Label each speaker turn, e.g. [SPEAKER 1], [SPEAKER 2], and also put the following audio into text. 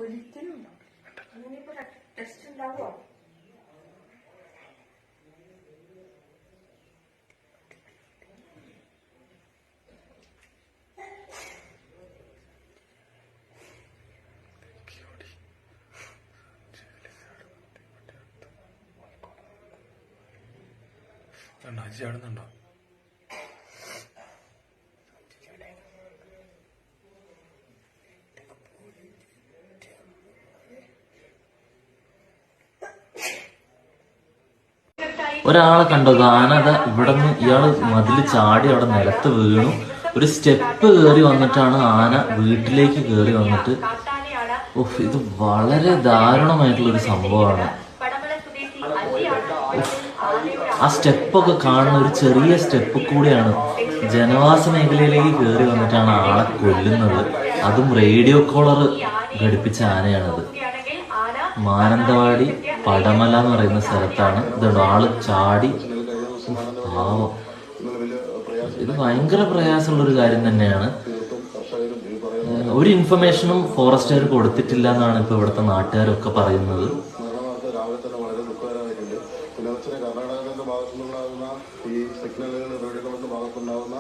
[SPEAKER 1] ഒരിക്കലും അങ്ങനെയിപ്പോ ടെസ്റ്റ് ഉണ്ടാവുമോ?
[SPEAKER 2] അജി ആടുന്നുണ്ടോ?
[SPEAKER 3] ഒരാളെ കണ്ടോ? ആനത ഇവിടെ നിന്ന് ഇയാള് മതില് ചാടി അവിടെ നിലത്ത് വീണു. ഒരു സ്റ്റെപ്പ് കയറി വന്നിട്ടാണ് ആന വീട്ടിലേക്ക് കയറി വന്നിട്ട്. ഇത് വളരെ ദാരുണമായിട്ടുള്ളൊരു സംഭവമാണ്. ആ സ്റ്റെപ്പൊക്കെ കാണുന്ന ഒരു ചെറിയ സ്റ്റെപ്പ് കൂടിയാണ് ജനവാസ മേഖലയിലേക്ക് കയറി വന്നിട്ടാണ് ആളെ കൊല്ലുന്നത്. അതും റേഡിയോ കോളർ ഘടിപ്പിച്ച ആനയാണത്. മാനന്തവാടി പടമല എന്ന് പറയുന്ന സ്ഥലത്താണ് ഇതുണ്ട്. ആള് ചാടി. പാവം. ഇത് ഭയങ്കര പ്രയാസമുള്ളൊരു കാര്യം തന്നെയാണ്. ഒരു ഇൻഫർമേഷനും ഫോറസ്റ്റുകാർ കൊടുത്തിട്ടില്ല എന്നാണ് ഇപ്പൊ ഇവിടുത്തെ നാട്ടുകാരൊക്കെ പറയുന്നത്.
[SPEAKER 4] കർണാടകത്തിന്റെ ഭാഗത്തുനിന്നുണ്ടാകുന്ന ഈ സിഗ്നലുകൾ റേഡിയോ ഭാഗത്തുണ്ടാകുന്ന